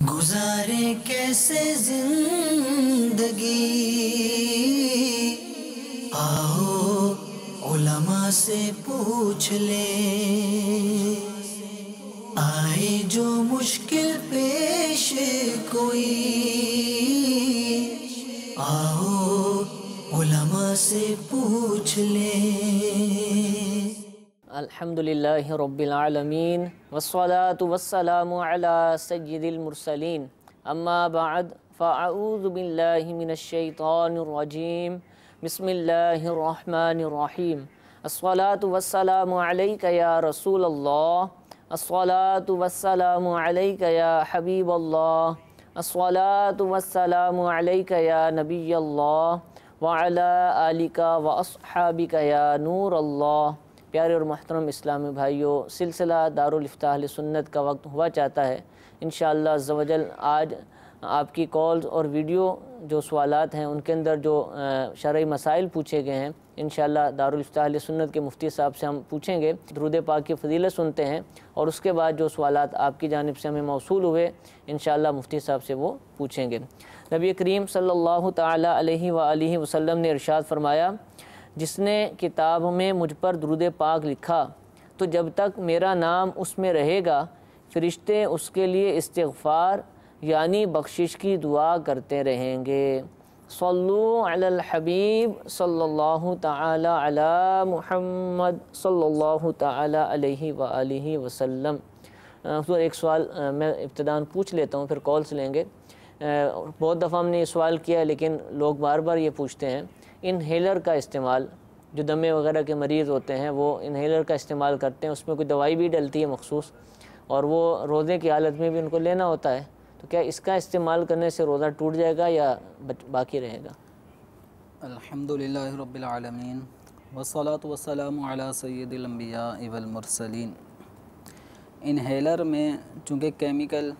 गुजारे कैसे जिंदगी, आओ उलमा से पूछ ले। आए जो मुश्किल पेश कोई, आओ उलमा से पूछ ले। अल्हम्दुलिल्लाहि रब्बिल आलमीन वस्सलातु वस्सलामु अला सय्यिदिल मुरसलीन अम्मा बअद फ़अऊज़ु बिल्लाहि मिनश शैतानिर रजीम बिस्मिल्लाहिर रहमानिर रहीम। अस्सलातु वस्सलामु अलैका या रसूलल्लाह, अस्सलातु वस्सलामु अलैका या हबीबल्लाह, अस्सलातु वस्सलामु अलैका या नबियल्लाह व अला आलिका व अस्हाबिका या नूरल्लाह। प्यारे और मोहतरम इस्लामी भाइयों, सिलसिला दारुल इफ्ताह अहले सुन्नत का वक्त हुआ चाहता है। इंशाअल्लाह अज़्ज़ व जल आज आपकी कॉल्स और वीडियो जो सवालात हैं उनके अंदर जो शरई मसाइल पूछे गए हैं, इंशाअल्लाह दारुल इफ्ताह अहले सुन्नत के मुफ्ती साहब से हम पूछेंगे। दुरूद पाक की फ़ज़ीलत सुनते हैं और उसके बाद जो सवालात आपकी जानिब से हमें मौसूल हुए इंशाअल्लाह मुफ्ती साहब से वो पूछेंगे। नबी करीम सल्लल्लाहु ताला अलैहि व आलिहि वसल्लम ने इरशाद फरमाया, जिसने किताब में मुझ पर दुरूद पाक लिखा तो जब तक मेरा नाम उसमें रहेगा फ़रिश्ते उसके लिए इस्तिग़फ़ार यानी बख्शिश की दुआ करते रहेंगे। सल्लु अलल हबीब सल्लल्लाहु ताला अला मुहम्मद सल्लल्लाहु ताला अलैहि व आलिहि वसल्लम। तो एक सवाल मैं इब्तिदान पूछ लेता हूँ, फिर कॉल्स लेंगे। बहुत दफ़ा हमने ये सवाल किया है लेकिन लोग बार बार ये पूछते हैं, इनहेलर का इस्तेमाल, जो दमे वगैरह के मरीज़ होते हैं वो इनहेलर का इस्तेमाल करते हैं, उसमें कोई दवाई भी डलती है मखसूस और वो रोज़े की हालत में भी उनको लेना होता है, तो क्या इसका इस्तेमाल करने से रोज़ा टूट जाएगा या बाकी रहेगा? अल्हम्दुलिल्लाहि रब्बिल आलमीन वस्सलातु वस्सलामु अला सय्यिदिल अंबिया वल मुरसलीन। इनहेलर में चूँकि केमिकल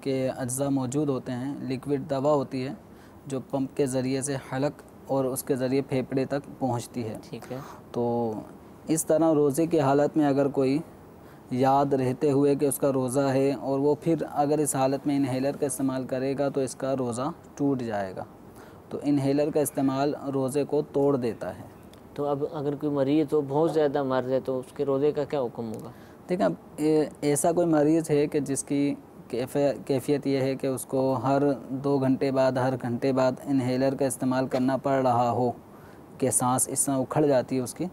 के अज्जा मौजूद होते हैं, लिक्विड दवा होती है जो पंप के ज़रिए से हलक और उसके ज़रिए फेफड़े तक पहुंचती है। ठीक है। तो इस तरह रोज़े की हालत में अगर कोई याद रहते हुए कि उसका रोज़ा है और वो फिर अगर इस हालत में इनहेलर का इस्तेमाल करेगा तो इसका रोज़ा टूट जाएगा। तो इनहेलर का इस्तेमाल रोज़े को तोड़ देता है। तो अब अगर कोई मरीज़ तो बहुत ज़्यादा मर्ज़ है तो उसके रोज़े का क्या हुक्म होगा? ठीक है, अब ऐसा कोई मरीज़ है कि जिसकी कैफियत ये है कि उसको हर 2 घंटे बाद, हर घंटे बाद इनहेलर का इस्तेमाल करना पड़ रहा हो कि सांस इस तरह उखड़ जाती है उसकी,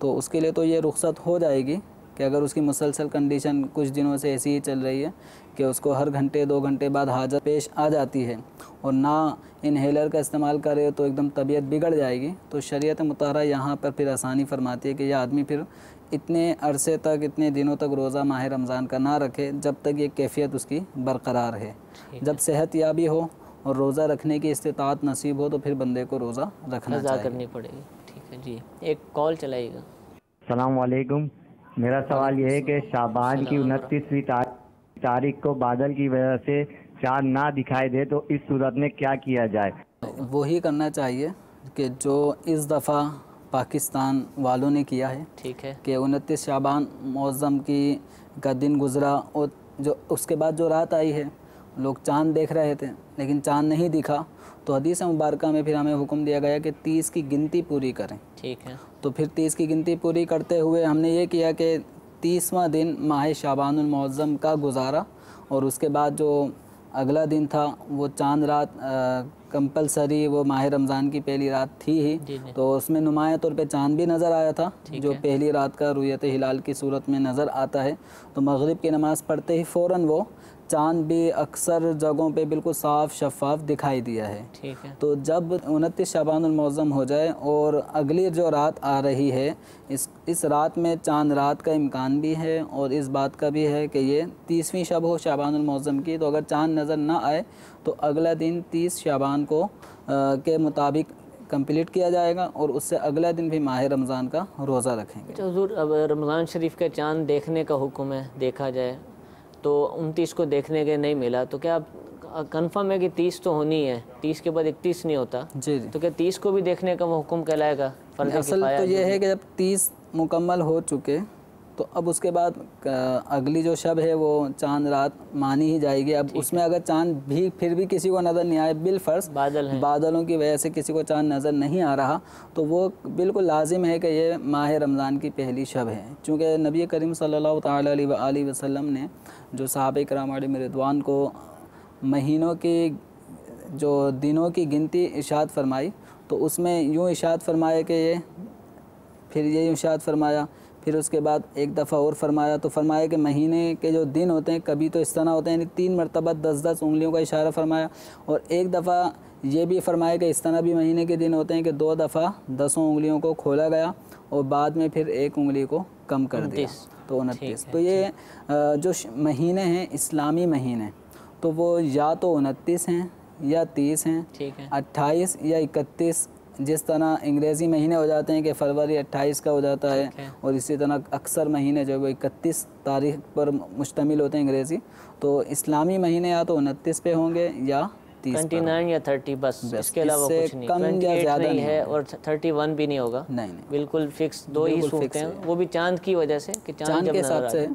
तो उसके लिए तो ये रुख्सत हो जाएगी कि अगर उसकी मुसलसल कंडीशन कुछ दिनों से ऐसी ही चल रही है कि उसको हर घंटे 2 घंटे बाद हाजत पेश आ जाती है और ना इनहेलर का इस्तेमाल करे तो एकदम तबीयत बिगड़ जाएगी, तो शरीयत मुताहरा यहाँ पर फिर आसानी फरमाती है कि यह आदमी फिर इतने अरसे तक, इतने दिनों तक रोज़ा माह रमज़ान का ना रखे जब तक ये कैफियत उसकी बरकरार है। जब सेहत याबी हो और रोज़ा रखने की इस्तिताअत नसीब हो तो फिर बंदे को रोज़ा रखना चाहिए, करनी पड़ेगी। ठीक है जी, एक कॉल चलाइएगा। अस्सलाम वालेकुम। मेरा सवाल यह है कि शाबान की 29वीं तारीख को बादल की वजह से चाँद ना दिखाई दे तो इस सूरत में क्या किया जाए? वही करना चाहिए कि जो इस दफ़ा पाकिस्तान वालों ने किया है। ठीक है, कि 29 शाबान मौज़म का दिन गुज़रा और जो उसके बाद जो रात आई है लोग चाँद देख रहे थे लेकिन चाँद नहीं दिखा, तो हदीस मुबारका में फिर हमें हुक्म दिया गया कि 30 की गिनती पूरी करें। ठीक है, तो फिर 30 की गिनती पूरी करते हुए हमने ये किया कि 30वां दिन माह शाबानुल मौज़म का गुज़ारा और उसके बाद जो अगला दिन था वो चाँद रात कंपलसरी वो माह रमज़ान की पहली रात थी ही, तो उसमें नुमाया तौर पे चाँद भी नज़र आया था जो पहली रात का रुयत हिलाल की सूरत में नज़र आता है। तो मगरिब की नमाज़ पढ़ते ही फ़ौरन वो चाँद भी अक्सर जगहों पे बिल्कुल साफ़ शफ़ाफ़ दिखाई दिया है। ठीक है। तो जब 29 शाबानुल मौज़म हो जाए और अगली जो रात आ रही है इस रात में चाँद रात का इम्कान भी है और इस बात का भी है कि ये 30वीं शब हो शाबानुल मौज़म की, तो अगर चाँद नज़र ना आए तो अगला दिन 30 शाबान को के मुताबिक कंप्लीट किया जाएगा और उससे अगला दिन भी माह रमज़ान का रोज़ा रखेंगे। तो हुज़ूर, अब रमज़ान शरीफ का चाँद देखने का हुक्म है, देखा जाए तो 29 को देखने के नहीं मिला तो क्या कंफर्म है कि 30 तो होनी है, 30 के बाद 31 नहीं होता? जी जी। तो क्या 30 को भी देखने का वो हुक्म कहलाएगा? असल तो ये है कि जब 30 मुकम्मल हो चुके तो अब उसके बाद अगली जो शब है वो चांद रात मानी ही जाएगी। अब उसमें अगर चांद भी फिर भी किसी को नज़र नहीं आए, बिलफर्ज बादलों की वजह से किसी को चांद नज़र नहीं आ रहा, तो वो बिल्कुल लाजिम है कि ये माह रमज़ान की पहली शब है। चूँकि नबी करीम सल्लल्लाहु तआला अलैहि वसल्लम ने जो सहाबा किराम अलैहिम रिदवान को महीनों की जो दिनों की गिनती इरशाद फरमाई, तो उसमें यूँ इरशाद फरमाया कि ये फिर ये इरशाद फरमाया, फिर उसके बाद एक दफ़ा और फरमाया, तो फरमाया कि महीने के जो दिन होते हैं कभी तो इस तरह होते हैं, यानी 3 मरतबा 10-10 उंगलियों का इशारा फरमाया, और एक दफ़ा ये भी फरमाया कि इस तरह भी महीने के दिन होते हैं कि 2 दफ़ा 10 उंगलियों को खोला गया और बाद में फिर एक उंगली को कम कर दिया, तो 29। तो ये जो महीने हैं इस्लामी महीने, तो वो या तो 29 हैं या 30 हैं, 28 या 31, जिस तरह अंग्रेज़ी महीने हो जाते हैं कि फरवरी 28 का हो जाता है, और इसी तरह अक्सर महीने जो वो 31 तारीख पर मुश्तमिल होते हैं अंग्रेज़ी। तो इस्लामी महीने या तो 29 पे होंगे या 29 या 30, बस इसके अलावा कुछ नहीं, 28 ज़्यादा नहीं है और 31 भी नहीं होगा। नहीं, बिल्कुल फिक्स 2 ही सूरतें हैं, वो भी चांद की वजह से कि चांद के हिसाब से।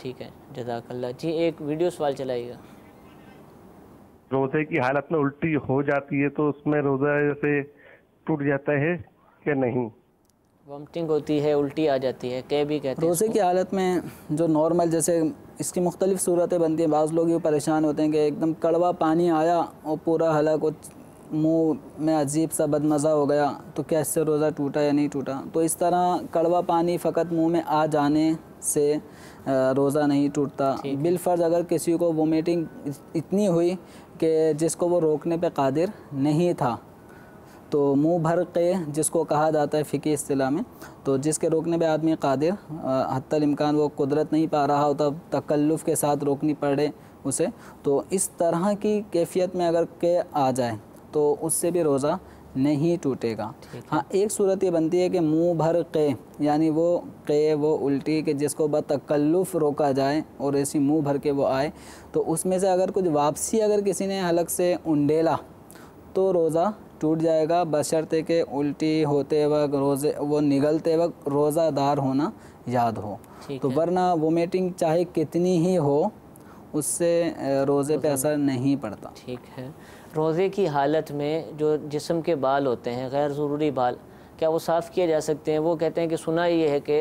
ठीक है, जज़ाकल्लाह जी। एक वीडियो सवाल चलाइएगा। रोज़े की हालत में उल्टी हो जाती है तो उसमें रोज़ा जैसे टूट जाता है कि नहीं? वॉमिटिंग होती है, उल्टी आ जाती है, क्या भी कहते हैं रोज़े की हालत में जो नॉर्मल, जैसे इसकी मुख्तलिफ़ सूरतें बनती हैं। बाज़ लोग ये परेशान होते हैं कि एकदम कड़वा पानी आया और पूरा हलक मुंह में अजीब सा बदमज़ा हो गया, तो क्या इससे रोज़ा टूटा या नहीं टूटा? तो इस तरह कड़वा पानी फ़कत मुंह में आ जाने से रोज़ा नहीं टूटता। बिलफर्ज अगर किसी को वोमिटिंग इतनी हुई कि जिसको वो रोकने पे कादिर नहीं था, तो मुंह भर के जिसको कहा जाता है फ़िकी इस्तिलाह में, तो जिसके रोकने पे आदमी कादिर हत्तल इम्कान वो कुदरत नहीं पा रहा होता, तकल्लुफ़ के साथ रोकनी पड़े उसे, तो इस तरह की कैफियत में अगर के आ जाए तो उससे भी रोज़ा नहीं टूटेगा। हाँ, एक सूरत ये बनती है कि मुंह भर के, यानी वो उल्टी के जिसको बतकल्लुफ़ रोका जाए और ऐसी मुंह भर के वो आए, तो उसमें से अगर कुछ वापसी अगर किसी ने हलक से उंडेला तो रोज़ा टूट जाएगा, बशर्ते के उल्टी होते वक्त रोज़े वो निगलते वक्त रोज़ादार होना याद हो। तो वरना वोमिटिंग चाहे कितनी ही हो उससे रोज़े पे असर नहीं पड़ता। ठीक है। रोज़े की हालत में जो जिस्म के बाल होते हैं, गैर ज़रूरी बाल, क्या वो साफ़ किए जा सकते हैं? वो कहते हैं कि सुना ये है कि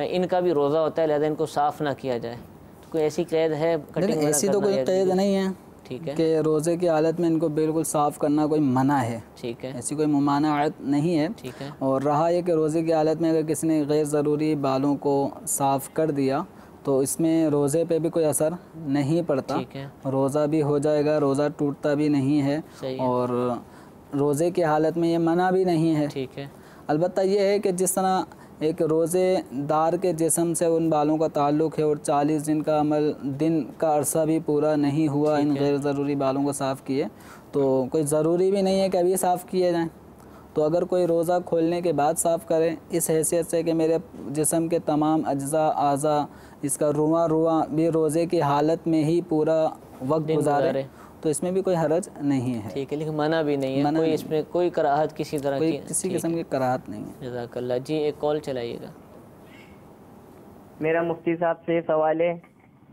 इनका भी रोज़ा होता है, लिहाजा इनको साफ़ ना किया जाए। तो कोई ऐसी कैद है? ऐसी तो कोई कैद नहीं है, ठीक है, कि रोज़े की हालत में इनको बिल्कुल साफ़ करना कोई मना है। ठीक है, ऐसी कोई मुमानाअत नहीं है। ठीक है। और रहा ये कि रोज़े की हालत में अगर किसी ने गैर ज़रूरी बालों को साफ़ कर दिया तो इसमें रोज़े पे भी कोई असर नहीं पड़ता, रोज़ा भी हो जाएगा, रोज़ा टूटता भी नहीं है, और रोज़े की हालत में ये मना भी नहीं है। ठीक है। अलबत्ता ये है कि जिस तरह एक रोज़ेदार के जिस्म से उन बालों का ताल्लुक़ है और 40 दिन का अमल, दिन का अरसा भी पूरा नहीं हुआ इन गैर ज़रूरी बालों को साफ़ किए, तो कोई ज़रूरी भी नहीं है कि अभी साफ़ किए जाएँ। तो अगर कोई रोज़ा खोलने के बाद साफ़ करे इस हैसियत से कि मेरे जिस्म के तमाम अज्ज़ा आज़ा, इसका रुआ भी रोज़े की हालत में ही पूरा वक्त गुजारे, तो इसमें भी कोई हरज नहीं है। ठीक है, लेकिन मना भी नहीं है, कोई इसमें कोई कराहत किसी तरह की, किसी किस्म की कराहत नहीं है। जज़ाकल्लाह जी। एक कॉल चलाइएगा। मेरा मुफ्ती साहब से सवाल है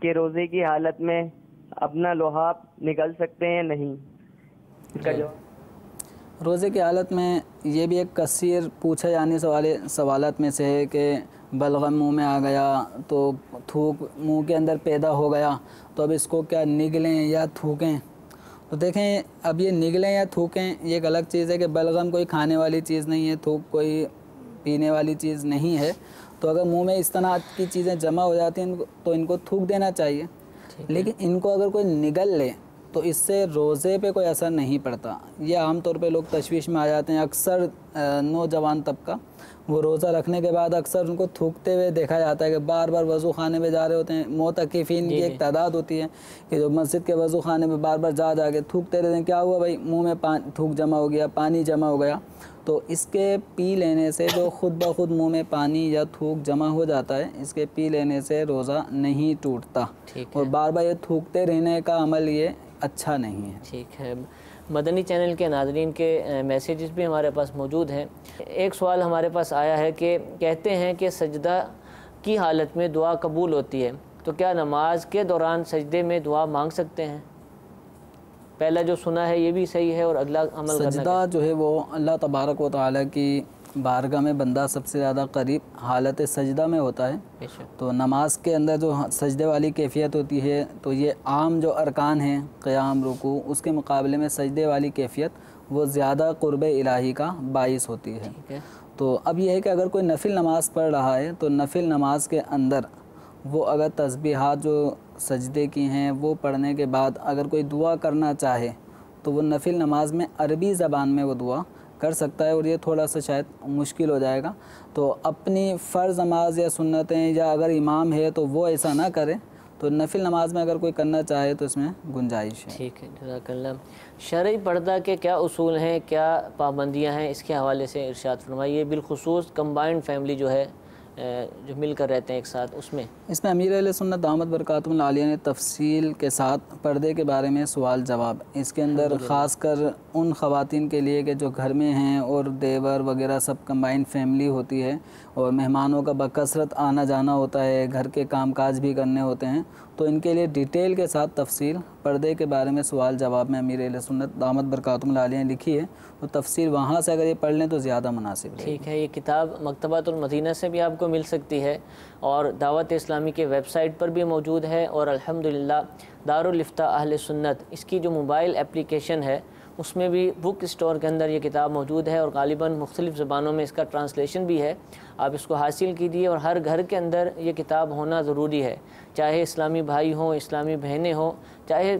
कि रोज़े की हालत में अपना लुहाब निकल सकते हैं नहीं? इसका जवाब। रोज़े की हालत में ये भी एक कसीर पूछे जाने सवालात में से है कि बलगम मुंह में आ गया तो थूक मुंह के अंदर पैदा हो गया, तो अब इसको क्या निगलें या थूकें? तो देखें, अब ये निगलें या थूकें ये एक अलग चीज़ है कि बलगम कोई खाने वाली चीज़ नहीं है, थूक कोई पीने वाली चीज़ नहीं है। तो अगर मुंह में इस तरह की चीज़ें जमा हो जाती हैं तो इनको थूक देना चाहिए, लेकिन इनको अगर कोई निगल ले तो इससे रोज़े पे कोई असर नहीं पड़ता। ये आम तौर पे लोग तशवीश में आ जाते हैं। अक्सर नौजवान तबका वो रोज़ा रखने के बाद अक्सर उनको थूकते हुए देखा जाता है कि बार बार वज़ू खाने में जा रहे होते हैं। मोतकिफ़ीन की एक तादाद होती है कि जो मस्जिद के वज़ू खाने में बार बार जा के थूकते रहते हैं। क्या हुआ भाई, मुँह में थूक जमा हो गया, पानी जमा हो गया। तो इसके पी लेने से जो ख़ुद ब खुद मुँह में पानी या थूक जमा हो जाता है, इसके पी लेने से रोज़ा नहीं टूटता। और बार बार ये थूकते रहने का अमल ये अच्छा नहीं है। ठीक है। मदनी चैनल के नाज़रीन के मैसेजेस भी हमारे पास मौजूद हैं। एक सवाल हमारे पास आया है कि कहते हैं कि सजदा की हालत में दुआ कबूल होती है, तो क्या नमाज के दौरान सजदे में दुआ मांग सकते हैं? पहला जो सुना है ये भी सही है और अगला अमल करना सजदा जो है वो अल्लाह तबारक व तआला की बारगाह में बंदा सबसे ज़्यादा करीब हालत सजदा में होता है। बेशक। तो नमाज के अंदर जो सजदे वाली कैफियत होती है, तो ये आम जो अरकान हैं क़याम रुकू, उसके मुकाबले में सजदे वाली कैफियत वो ज़्यादा क़ुर्ब इलाही का बाइस होती है। ठीक है। तो अब यह है कि अगर कोई नफिल नमाज़ पढ़ रहा है तो नफिल नमाज के अंदर वो अगर तस्बीहात जो सजदे की हैं वो पढ़ने के बाद अगर कोई दुआ करना चाहे तो वो नफिल नमाज में अरबी ज़बान में वो दुआ कर सकता है, और ये थोड़ा सा शायद मुश्किल हो जाएगा। तो अपनी फ़र्ज़ नमाज या सुन्नतें या अगर इमाम है तो वो ऐसा ना करे, तो नफिल नमाज में अगर कोई करना चाहे तो इसमें गुंजाइश है। ठीक है, जज़ाकल्लाह। शरई पर्दा के क्या उसूल हैं, क्या पाबंदियां हैं, इसके हवाले से इरशाद फरमाइए, बिलखुसूस कंबाइंड फैमिली जो है जो मिलकर रहते हैं एक साथ, उसमें इसमें अमीर अहले सुन्नत दामद बरकातुहुल आलिया ने तफसील के साथ पर्दे के बारे में सवाल जवाब इसके अंदर ख़ास कर उन ख़वातीन के लिए कि जो घर में हैं और देवर वगैरह सब कंबाइंड फैमिली होती है और मेहमानों का बकसरत आना जाना होता है, घर के कामकाज भी करने होते हैं, तो इनके लिए डिटेल के साथ तफसील पर्दे के बारे में सवाल जवाब में अमीर अहले सुन्नत दामद बरकातुहुल आलिया ने लिखी है। तो तफसील वहाँ से अगर ये पढ़ लें तो ज़्यादा मुनासिब है। ठीक है। ये किताब मकतबतुल मदीना से भी आपको मिल सकती है और दावत इस्लामी के वेबसाइट पर भी मौजूद है, और अल्हम्दुलिल्लाह दारुल इफ्ता अहले सुन्नत इसकी जो मोबाइल एप्लीकेशन है उसमें भी बुक स्टोर के अंदर ये किताब मौजूद है और गालिबन मुख्तलिफ़ ज़बानों में इसका ट्रांसलेशन भी है। आप इसको हासिल कीजिए और हर घर के अंदर ये किताब होना ज़रूरी है, चाहे इस्लामी भाई हों, इस्लामी बहनें हों, चाहे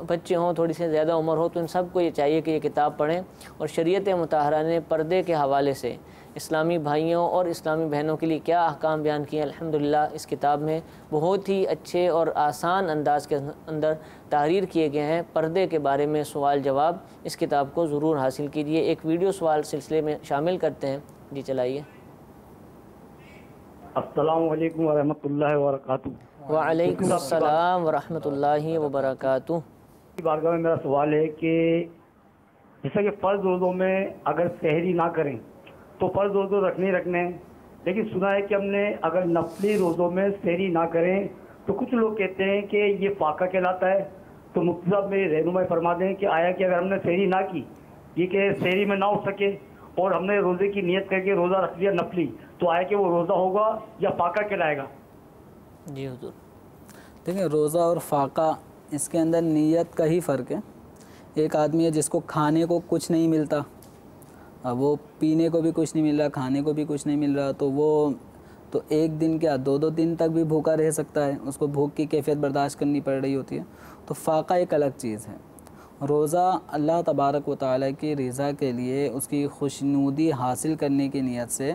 बच्चे हों, थोड़ी सी ज़्यादा उम्र हो, तो इन सबको ये चाहिए कि ये किताब पढ़ें। और शरीयत मुताहरा ने पर्दे के हवाले से इस्लामी भाइयों और इस्लामी बहनों के लिए क्या अहकाम बयान किए, अल्हम्दुलिल्लाह इस किताब में बहुत ही अच्छे और आसान अंदाज के अंदर तहरीर किए गए हैं। पर्दे के बारे में सवाल जवाब, इस किताब को ज़रूर हासिल कीजिए। एक वीडियो सवाल सिलसिले में शामिल करते हैं। जी चलाइए। अस्सलामु अलैकुम व रहमतुल्लाहि व बरकातुहू। वालेकुम अस्सलाम व रहमतुल्लाहि व बरकातुहू। बारगाह में मेरा सवाल है कि जैसा कि फ़र्ज़ रोज़ों में अगर सहरी ना करें तो फ़र्ज़ रोज़ों रखने हैं, लेकिन सुना है कि हमने अगर नफली रोज़ों में सहरी ना करें तो कुछ लोग कहते हैं कि ये फाका कहलाता है। तो मुफ्ती साहब मेरी रहनुमाई फरमा दें कि आया कि अगर हमने सहरी ना की, ये कि सहरी में ना उठ सके और हमने रोज़े की नियत करके रोज़ा रख लिया नफली, तो आया कि वो रोज़ा होगा या फाका कहलाएगा? जी हुजूर। देखिए, रोज़ा और फाका इसके अंदर नीयत का ही फ़र्क है। एक आदमी है जिसको खाने को कुछ नहीं मिलता, अब वो पीने को भी कुछ नहीं मिल रहा, खाने को भी कुछ नहीं मिल रहा, तो वो तो एक दिन क्या 2-2 दिन तक भी भूखा रह सकता है, उसको भूख की कैफियत बर्दाश्त करनी पड़ रही होती है। तो फाका एक अलग चीज़ है। रोज़ा अल्लाह तबारक व तआला की रज़ा के लिए उसकी खुशनुदी हासिल करने की नीयत से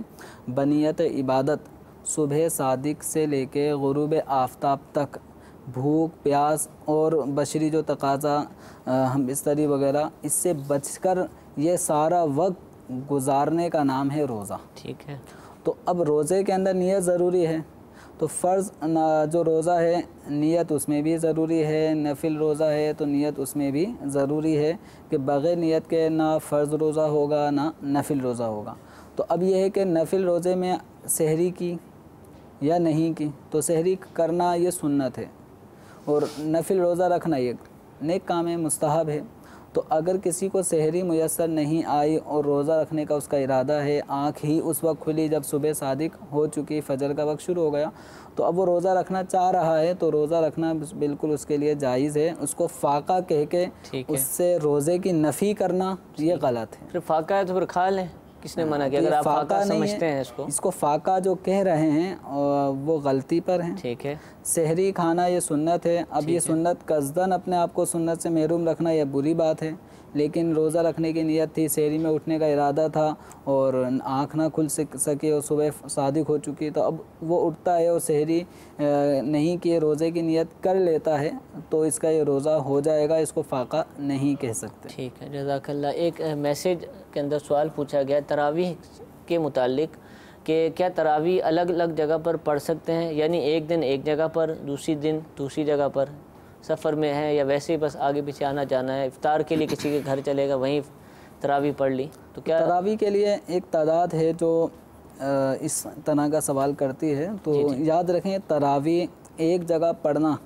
बनियत इबादत सुबह सादिक से लेके गुरूब आफ्ताब तक भूख प्यास और बशरी जो तकाज़ा हम बिस्तरी वगैरह इससे बचकर ये सारा वक्त गुजारने का नाम है रोज़ा। ठीक है। तो अब रोज़े के अंदर नियत ज़रूरी है, तो फ़र्ज़ जो रोज़ा है नियत उसमें भी ज़रूरी है, नफिल रोज़ा है तो नियत उसमें भी ज़रूरी है कि बग़ैर नियत के ना फ़र्ज़ रोज़ा होगा ना नफिल रोज़ा होगा। तो अब यह है कि नफिल रोज़े में सहरी की या नहीं की, तो सहरी करना ये सुन्नत है और नफिल रोज़ा रखना ये नेक काम है, मुस्तहब है। तो अगर किसी को सहरी मुयस्सर नहीं आई और रोज़ा रखने का उसका इरादा है, आँख ही उस वक्त खुली जब सुबह सादिक हो चुकी, फजर का वक्त शुरू हो गया, तो अब वो रोज़ा रखना चाह रहा है, तो रोज़ा रखना बिल्कुल उसके लिए जायज़ है। उसको फाका कह के उससे रोज़े की नफ़ी करना ये गलत है। फिर फाका है तो फिर खा लें, किसने मना किया? अगर आप फाका समझते हैं इसको फाका जो कह रहे हैं वो गलती पर हैं। ठीक है। सहरी खाना ये सुन्नत है। अब ये सुन्नत कस्दन अपने आप को सुन्नत से महरूम रखना यह बुरी बात है, लेकिन रोज़ा रखने की नियत थी, सहरी में उठने का इरादा था और आँख ना खुल सके और सुबह सादिक हो चुकी, तो अब वो उठता है और सहरी नहीं किए रोज़े की नियत कर लेता है, तो इसका ये रोज़ा हो जाएगा, इसको फाका नहीं कह सकते। ठीक है, जज़ाकल्लाह। एक मैसेज के अंदर सवाल पूछा गया तरावीह के मुतालिक कि क्या तरावीह अलग अलग जगह पर पढ़ सकते हैं, यानी एक दिन एक जगह पर, दूसरी दिन दूसरी जगह पर, सफ़र में है या वैसे ही बस आगे पीछे आना जाना है, इफ्तार के लिए किसी के घर चलेगा वहीं तरावीह पढ़ ली, तो क्या? तरावीह के लिए एक तादाद है जो इस तरह का सवाल करती है तो याद रखें, तरावी एक जगह पढ़ना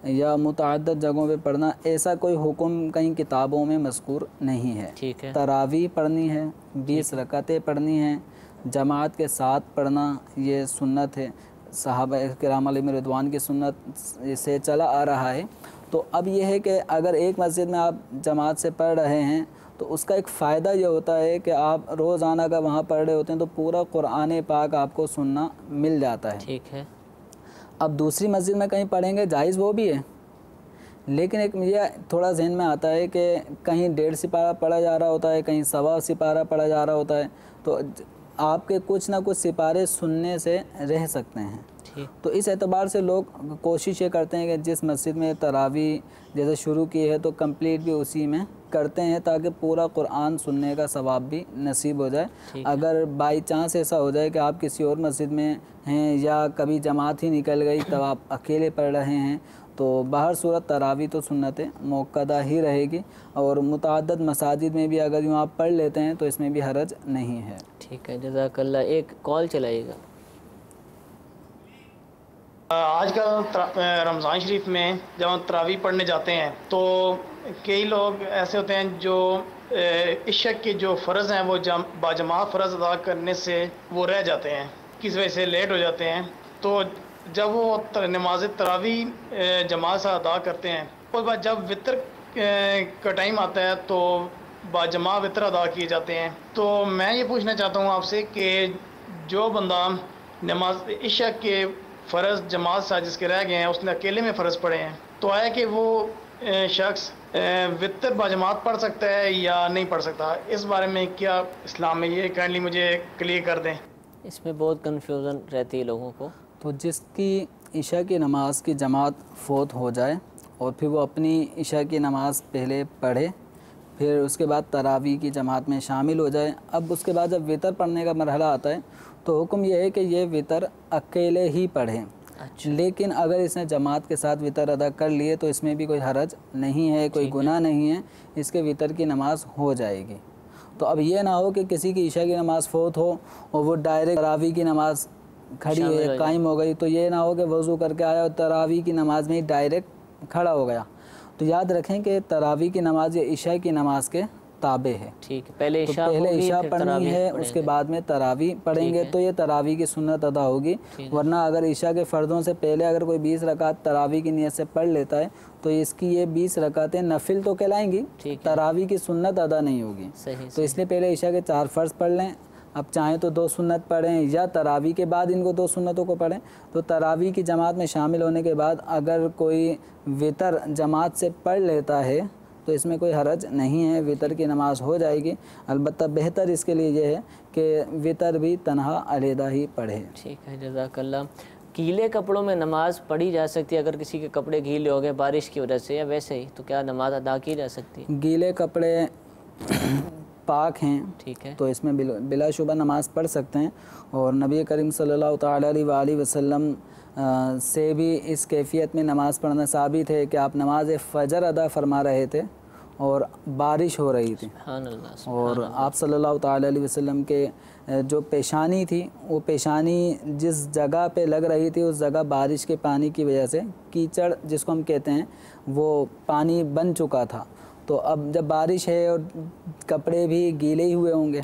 या मुतअद्दिद जगहों पे पढ़ना, ऐसा कोई हुक्म कहीं किताबों में मज़कूर नहीं है। ठीक है। तरावी पढ़नी है, 20 रकातें पढ़नी हैं, जमात के साथ पढ़ना ये सुन्नत है, सहाबा किराम अलैहिम रिदवान की सुन्नत से चला आ रहा है। तो अब यह है कि अगर एक मस्जिद में आप जमात से पढ़ रहे हैं तो उसका एक फ़ायदा ये होता है कि आप रोज़ाना का वहाँ पढ़ रहे होते हैं तो पूरा कुरान पाक आपको सुनना मिल जाता है। ठीक है। अब दूसरी मस्जिद में कहीं पढ़ेंगे, जायज़ वो भी है, लेकिन एक मुझे थोड़ा जहन में आता है कि कहीं 1.5 सिपारा पढ़ा जा रहा होता है, कहीं 1.25 सिपारा पढ़ा जा रहा होता है, तो आपके कुछ ना कुछ सिपारे सुनने से रह सकते हैं। तो इस एतबार से लोग कोशिश ये करते हैं कि जिस मस्जिद में तरावी जैसे शुरू की है तो कंप्लीट भी उसी में करते हैं, ताकि पूरा कुरान सुनने का सवाब भी नसीब हो जाए। अगर बाई चांस ऐसा हो जाए कि आप किसी और मस्जिद में हैं या कभी जमात ही निकल गई तब आप अकेले पढ़ रहे हैं, तो बाहर सूरत तरावी तो सुन्नत मुक्कदा ही रहेगी, और मुतअद्दिद मसाजिद में भी अगर यूँ आप पढ़ लेते हैं तो इसमें भी हरज नहीं है। ठीक है, जज़ाकल्लाह। एक कॉल चलाइएगा। आजकल रमज़ान शरीफ में जब हम तरावी पढ़ने जाते हैं तो कई लोग ऐसे होते हैं जो इशा के जो फ़र्ज़ हैं वो बाजमात फ़र्ज़ अदा करने से वो रह जाते हैं, किस वजह से लेट हो जाते हैं। तो जब वो नमाज तरावी जमात से अदा करते हैं, उसके बाद जब वितर का टाइम आता है तो बाजमा वितर अदा किए जाते हैं। तो मैं ये पूछना चाहता हूँ आपसे कि जो बंदा नमाज इशा के फ़र्ज़ जमात से जिसके रह गए हैं उसने अकेले में फ़र्ज़ पढ़े हैं, तो आया कि वो शख्स वितर बाजमात पढ़ सकता है या नहीं पढ़ सकता, इस बारे में क्या इस्लाम में, ये काइंडली मुझे क्लियर कर दें। इसमें बहुत कन्फ्यूज़न रहती है लोगों को। तो जिसकी इशा की नमाज की जमात फ़ौत हो जाए और फिर वो अपनी इशा की नमाज़ पहले पढ़े, फिर उसके बाद तरावी की जमात में शामिल हो जाए, अब उसके बाद जब वितर पढ़ने का मरहला आता है तो हुक्म यह है कि ये वितर अकेले ही पढ़ें। अच्छा। लेकिन अगर इसने जमात के साथ वितर अदा कर लिए तो इसमें भी कोई हरज नहीं है, कोई गुनाह नहीं है, इसके वितर की नमाज हो जाएगी। तो अब ये ना हो कि किसी की इशा की नमाज़ फ़ौत हो और वो डायरेक्ट तरावी की नमाज़ खड़ी है कायम हो गई, तो ये ना हो कि वज़ू करके आया और तरावी की नमाज़ में ही डायरेक्ट खड़ा हो गया। तो याद रखें कि तरावी की नमाज ये इशा की नमाज़ के ताबे है। ठीक है, पहले इशा पढ़नी है, उसके बाद में तरावी पढ़ेंगे तो ये तरावी की सुन्नत अदा होगी। वरना अगर इशा के फ़र्ज़ों से पहले अगर कोई 20 रकात तरावी की नियत से पढ़ लेता है तो इसकी ये 20 रकातें नफिल तो कहलाएंगी, तरावी की सुन्नत अदा नहीं होगी। तो इसलिए पहले इशा के 4 फ़र्ज़ पढ़ लें, अब चाहें तो 2 सुन्नत पढ़ें या तरावी के बाद इनको 2 सुन्नतों को पढ़ें। तो तरावी की जमात में शामिल होने के बाद अगर कोई वितर जमात से पढ़ लेता है तो इसमें कोई हरज नहीं है, वितर की नमाज हो जाएगी। अलबत्ता बेहतर इसके लिए ये है कि वितर भी तन्हा अलहदा ही पढ़े। ठीक है, जज़ाकल्लाह। गीले कपड़ों में नमाज पढ़ी जा सकती है अगर किसी के कपड़े गीले हो गए बारिश की वजह से, या वैसे ही तो क्या नमाज अदा की जा सकती है? गीले कपड़े पाक हैं, ठीक है, तो इसमें बिलाशुबा नमाज़ पढ़ सकते हैं। और नबी करीम सल्लल्लाहु तआला अलैहि वसल्लम से भी इस कैफियत में नमाज़ पढ़ना साबित है कि आप नमाज फ़जर अदा फरमा रहे थे और बारिश हो रही थी, और आप सल्लल्लाहु तआला अलैहि वसल्लम के जो पेशानी थी वो पेशानी जिस जगह पे लग रही थी उस जगह बारिश के पानी की वजह से कीचड़ जिसको हम कहते हैं वो पानी बन चुका था। तो अब जब बारिश है और कपड़े भी गीले ही हुए होंगे,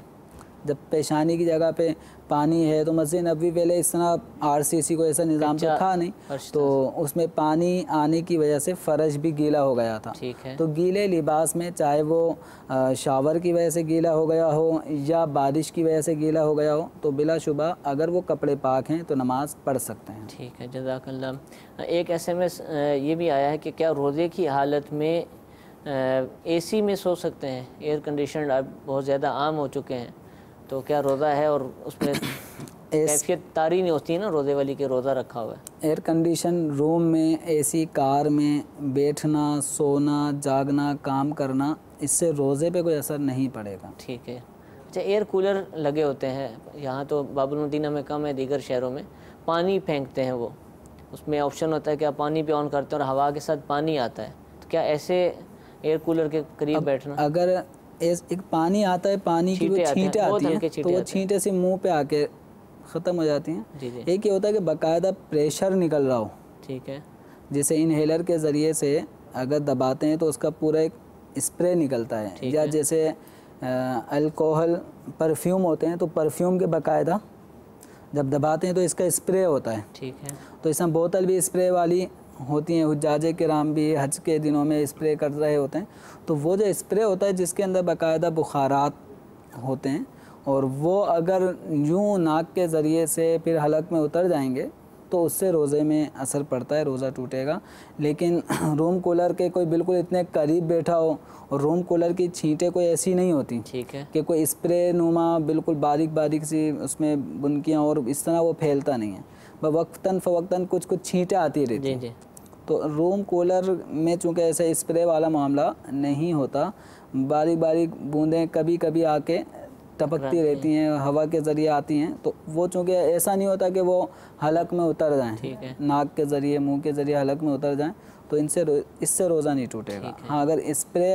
जब पेशानी की जगह पे पानी है, तो मस्जिद नबवी पहले इस तरह आरसीसी को ऐसा निज़ाम तो था नहीं, तो उसमें पानी आने की वजह से फ़र्श भी गीला हो गया था। तो गीले लिबास में चाहे वो शावर की वजह से गीला हो गया हो या बारिश की वजह से गीला हो गया हो, तो बिलाशुबा अगर वो कपड़े पाक हैं तो नमाज़ पढ़ सकते हैं। ठीक है, जज़ाकल्लाह। एक SMS ये भी आया है कि क्या रोज़े की हालत में AC में सो सकते हैं? एयर कंडीशन अब बहुत ज़्यादा आम हो चुके हैं, तो क्या रोज़ा है और उसमें कैफियत तारी नहीं होती है ना रोज़े वाली के रोज़ा रखा हुआ है? एयर कंडीशन रूम में, AC कार में बैठना, सोना, जागना, काम करना, इससे रोज़े पे कोई असर नहीं पड़ेगा। ठीक है। अच्छा, एयर कूलर लगे होते हैं, यहाँ तो बाबुल मदीना में कम है, दीगर शहरों में पानी फेंकते हैं वो, उसमें ऑप्शन होता है कि आप पानी पे ऑन करते हैं और हवा के साथ पानी आता है, तो क्या ऐसे एयर कूलर के करीब बैठना? अगर एक पानी आता है, पानी की वो छींटे आती हैं, तो वो छींटे से मुंह पे आके ख़त्म हो जाती हैं। जी जी। एक ये होता है कि बाकायदा प्रेशर निकल रहा हो, ठीक है। जैसे इनहेलर के ज़रिए से अगर दबाते हैं तो उसका पूरा एक स्प्रे निकलता है, या जैसे अल्कोहल परफ्यूम होते हैं तो परफ्यूम के बाकायदा जब दबाते हैं तो इसका स्प्रे होता है। ठीक है। तो इसमें बोतल भी स्प्रे वाली होती हैं, हुज्जाजे किराम भी हज के दिनों में स्प्रे कर रहे होते हैं। तो वो जो स्प्रे होता है जिसके अंदर बाकायदा बुखारात होते हैं, और वो अगर यूँ नाक के ज़रिए से फिर हलक में उतर जाएंगे तो उससे रोज़े में असर पड़ता है, रोज़ा टूटेगा। लेकिन रूम कूलर के कोई बिल्कुल इतने करीब बैठा हो, और रूम कूलर की छींटें कोई ऐसी नहीं होती, ठीक है, कि कोई स्प्रे नुमा बिल्कुल बारीक बारीक सी उसमें बुनकियाँ, और इस तरह वो फैलता नहीं है, वह वक्तन फ़वक्तन कुछ कुछ छींटें आती रहती हैं। तो रूम कूलर में चूँकि ऐसा स्प्रे वाला मामला नहीं होता, बारीक बारीक बूंदें कभी कभी आके टपकती रहती हैं, हवा के ज़रिए आती हैं, तो वो चूँकि ऐसा नहीं होता कि वो हलक में उतर जाएं, नाक के ज़रिए मुंह के ज़रिए हलक में उतर जाएं, तो इससे रोज़ा नहीं टूटेगा। हाँ, अगर स्प्रे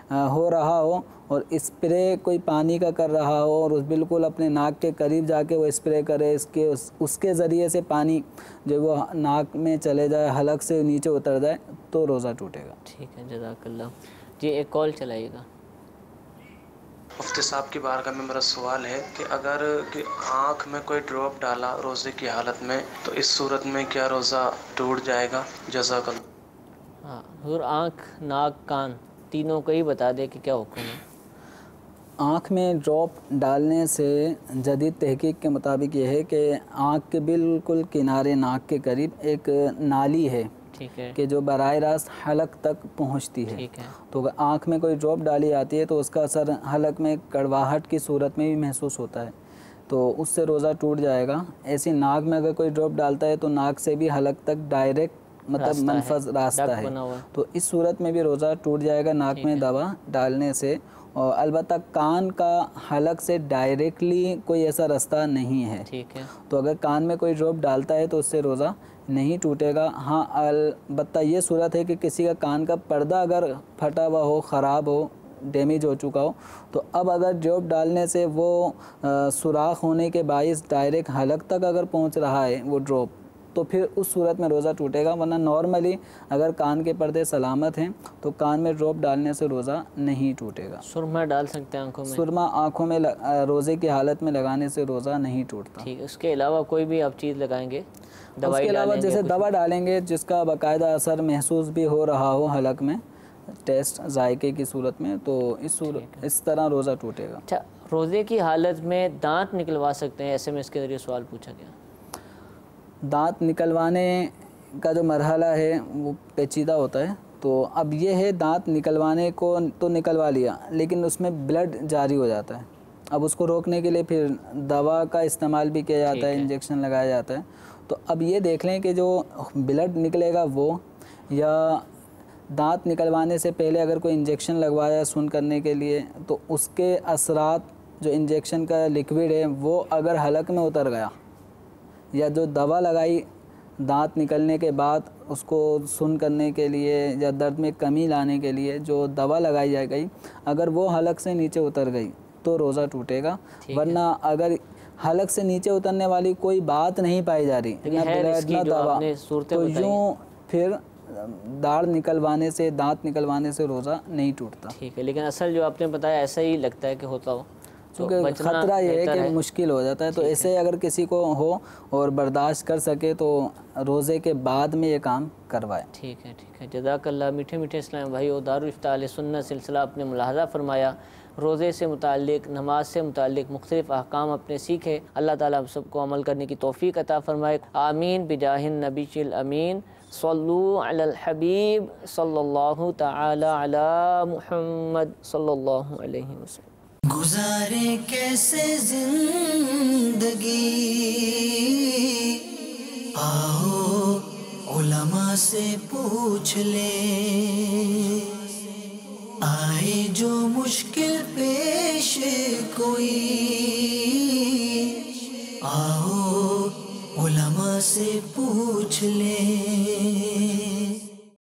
हो रहा हो और स्प्रे कोई पानी का कर रहा हो और उस बिल्कुल अपने नाक के करीब जाके वो स्प्रे करे, उसके ज़रिए से पानी जो वो नाक में चले जाए, हलक से नीचे उतर जाए, तो रोज़ा टूटेगा। ठीक है, जज़ाकल्लाह जी। एक कॉल चलाइएगा। मुफ्ती साहब की बारगाह में मेरा सवाल है कि अगर कि आँख में कोई ड्रॉप डाला रोज़े की हालत में, तो इस सूरत में क्या रोज़ा टूट जाएगा? जज़ाकल्लाह। हाँ, और आँख, नाक, कान तीनों को ही बता दे कि क्या हुक्म है। आँख में ड्रॉप डालने से जदीद तहकीक के मुताबिक ये है कि आँख के बिल्कुल किनारे नाक के करीब एक नाली है, ठीक है, कि जो बराह रास्त हलक तक पहुंचती है। ठीक है। तो अगर आँख में कोई ड्रॉप डाली जाती है तो उसका असर हलक में कड़वाहट की सूरत में भी महसूस होता है, तो उससे रोज़ा टूट जाएगा। ऐसी नाक में अगर कोई ड्रॉप डालता है तो नाक से भी हलक तक डायरेक्ट मतलब मनफज रास्ता है, तो इस सूरत में भी रोज़ा टूट जाएगा नाक में दवा डालने से। और अलबत्ता कान का हलक से डायरेक्टली कोई ऐसा रास्ता नहीं है, ठीक है। तो अगर कान में कोई ड्रॉप डालता है तो उससे रोज़ा नहीं टूटेगा। हाँ, अलबत्ता ये सूरत है कि किसी का कान का पर्दा अगर फटा हुआ हो, ख़राब हो, डैमेज हो चुका हो, तो अब अगर ड्रॉप डालने से वो सुराख होने के बायस डायरेक्ट हलक तक अगर पहुंच रहा है वो ड्रॉप, तो फिर उस सूरत में रोज़ा टूटेगा। वरना नॉर्मली अगर कान के पर्दे सलामत हैं तो कान में ड्रॉप डालने से रोज़ा नहीं टूटेगा। सुरमा डाल सकते हैं आँखों में? सुरमा आँखों में रोज़े की हालत में लगाने से रोज़ा नहीं टूटता। ठीक है। उसके अलावा कोई भी आप चीज़ लगाएंगे? उसके अलावा जैसे दवा डालेंगे जिसका बाकायदा असर महसूस भी हो रहा हो हलक में, टेस्ट जायके की सूरत में, तो इस तरह रोज़ा टूटेगा। अच्छा, रोज़े की हालत में दांत निकलवा सकते हैं? SMS के ज़रिए सवाल पूछा गया। दांत निकलवाने का जो मरहला है वो पेचीदा होता है। तो अब ये है, दांत निकलवाने को तो निकलवा लिया, लेकिन उसमें ब्लड जारी हो जाता है। अब उसको रोकने के लिए फिर दवा का इस्तेमाल भी किया जाता है, इंजेक्शन लगाया जाता है। तो अब ये देख लें कि जो ब्लड निकलेगा वो, या दांत निकलवाने से पहले अगर कोई इंजेक्शन लगवाया सुन करने के लिए, तो उसके असरात जो इंजेक्शन का लिक्विड है वो अगर हलक में उतर गया, या जो दवा लगाई दांत निकलने के बाद उसको सुन करने के लिए या दर्द में कमी लाने के लिए जो दवा लगाई जा गई, अगर वो हलक से नीचे उतर गई तो रोज़ा टूटेगा। वरना अगर हलक से नीचे उतरने वाली कोई बात नहीं पाई जा रही, ना ब्लड ना दवा, तो यूँ फिर दाढ़ निकलवाने से, दांत निकलवाने से रोज़ा नहीं टूटता। ठीक है, लेकिन असल जो आपने बताया ऐसा ही लगता है कि होता हो, क्योंकि ख़तरा ये है कि मुश्किल हो जाता है। तो ऐसे अगर किसी को हो और बर्दाश्त कर सके तो रोज़े के बाद में ये काम करवाए। ठीक है, ठीक है, जज़ाकल्लाह। मीठे मीठे इस्लाम भाई, और दारुल इफ्ता अहले सुन्नत सिलसिला आपने मुलाहज़ा फरमाया, रोज़े से मुताल्लिक़, नमाज से मुताल्लिक़ मुख्तलिफ़ अहकाम अपने सीखे। अल्लाह ताला हम सबको अमल करने की तौफ़ीक़ अता फ़रमाए। आमीन बिजाहिन नबील अमीन। सल्लू अलल हबीब सल्लल्लाहु तआला अला मुहम्मद सल्लल्लाहु अलैहि वसल्लम। गुजारे कैसे जिंदगी, आओ उलमा से पूछ ले, आए जो मुश्किल पेश कोई, आओ उलमा से पूछ ले।